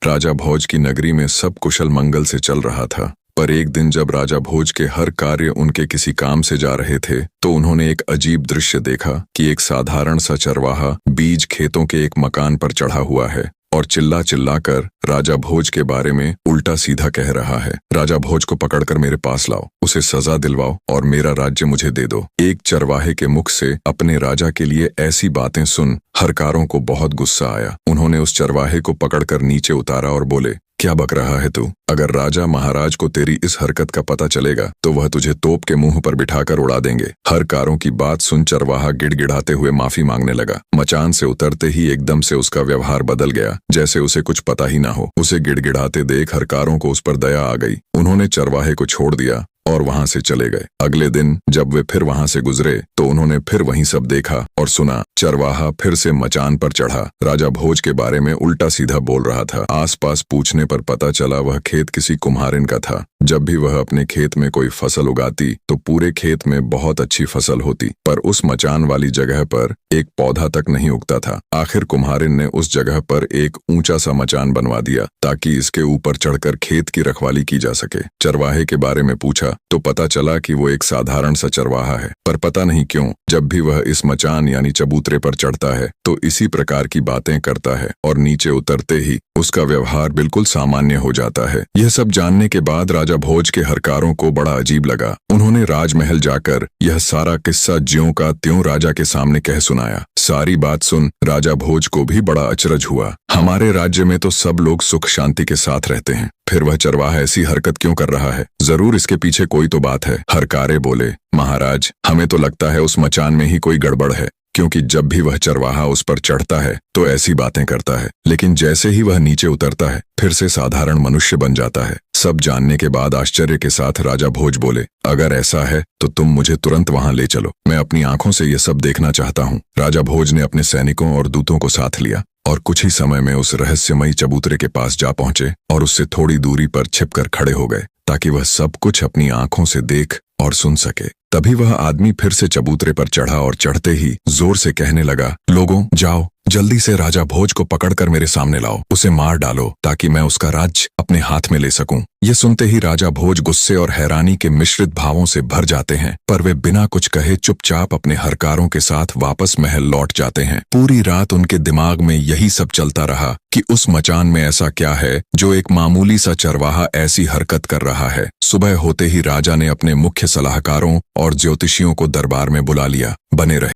राजा भोज की नगरी में सब कुशल मंगल से चल रहा था। पर एक दिन जब राजा भोज के हर कार्य उनके किसी काम से जा रहे थे तो उन्होंने एक अजीब दृश्य देखा कि एक साधारण सा चरवाहा बीज खेतों के एक मकान पर चढ़ा हुआ है और चिल्ला चिल्ला कर राजा भोज के बारे में उल्टा सीधा कह रहा है। राजा भोज को पकड़कर मेरे पास लाओ, उसे सजा दिलवाओ और मेरा राज्य मुझे दे दो। एक चरवाहे के मुख से अपने राजा के लिए ऐसी बातें सुन हरकारों को बहुत गुस्सा आया। उन्होंने उस चरवाहे को पकड़कर नीचे उतारा और बोले, क्या बक रहा है तू? अगर राजा महाराज को तेरी इस हरकत का पता चलेगा तो वह तुझे तोप के मुंह पर बिठाकर उड़ा देंगे। हरकारों की बात सुन चरवाहा गिड़गिड़ाते हुए माफी मांगने लगा। मचान से उतरते ही एकदम से उसका व्यवहार बदल गया, जैसे उसे कुछ पता ही ना हो। उसे गिड़गिड़ाते देख हरकारों को उस पर दया आ गई। उन्होंने चरवाहे को छोड़ दिया और वहां से चले गए। अगले दिन जब वे फिर वहां से गुजरे तो उन्होंने फिर वही सब देखा और सुना। चरवाहा फिर से मचान पर चढ़ा, राजा भोज के बारे में उल्टा सीधा बोल रहा था। आसपास पूछने पर पता चला वह खेत किसी कुम्हारिन का था। जब भी वह अपने खेत में कोई फसल उगाती तो पूरे खेत में बहुत अच्छी फसल होती, पर उस मचान वाली जगह पर एक पौधा तक नहीं उगता था। आखिर कुम्हारिन ने उस जगह पर एक ऊंचा सा मचान बनवा दिया ताकि इसके ऊपर चढ़कर खेत की रखवाली की जा सके। चरवाहे के बारे में पूछा तो पता चला कि वो एक साधारण सा चरवाहा है, पर पता नहीं क्यों जब भी वह इस मचान यानी चबूतरे पर चढ़ता है तो इसी प्रकार की बातें करता है और नीचे उतरते ही उसका व्यवहार बिल्कुल सामान्य हो जाता है। यह सब जानने के बाद राजा भोज के हरकारों को बड़ा अजीब लगा। उन्होंने राजमहल जाकर यह सारा किस्सा ज्यों का त्यों राजा के सामने कह सुनाया। सारी बात सुन राजा भोज को भी बड़ा अचरज हुआ। हमारे राज्य में तो सब लोग सुख शांति के साथ रहते हैं, फिर वह चरवाहा ऐसी हरकत क्यों कर रहा है? जरूर इसके पीछे कोई तो बात है। हरकारे बोले, महाराज हमें तो लगता है उस मचान में ही कोई गड़बड़ है, क्योंकि जब भी वह चरवाहा उस पर चढ़ता है तो ऐसी बातें करता है, लेकिन जैसे ही वह नीचे उतरता है फिर से साधारण मनुष्य बन जाता है। सब जानने के बाद आश्चर्य के साथ राजा भोज बोले, अगर ऐसा है तो तुम मुझे तुरंत वहां ले चलो, मैं अपनी आंखों से ये सब देखना चाहता हूँ। राजा भोज ने अपने सैनिकों और दूतों को साथ लिया और कुछ ही समय में उस रहस्यमयी चबूतरे के पास जा पहुंचे और उससे थोड़ी दूरी पर छिपकर खड़े हो गए ताकि वह सब कुछ अपनी आंखों से देख और सुन सके। तभी वह आदमी फिर से चबूतरे पर चढ़ा और चढ़ते ही जोर से कहने लगा, लोगों जाओ जल्दी से राजा भोज को पकड़कर मेरे सामने लाओ, उसे मार डालो ताकि मैं उसका राज्य अपने हाथ में ले सकूं। ये सुनते ही राजा भोज गुस्से और हैरानी के मिश्रित भावों से भर जाते हैं, पर वे बिना कुछ कहे चुपचाप अपने हरकारों के साथ वापस महल लौट जाते हैं। पूरी रात उनके दिमाग में यही सब चलता रहा कि उस मचान में ऐसा क्या है जो एक मामूली सा चरवाहा ऐसी हरकत कर रहा है। सुबह होते ही राजा ने अपने मुख्य सलाहकारों और ज्योतिषियों को दरबार में बुला लिया। बने रहे।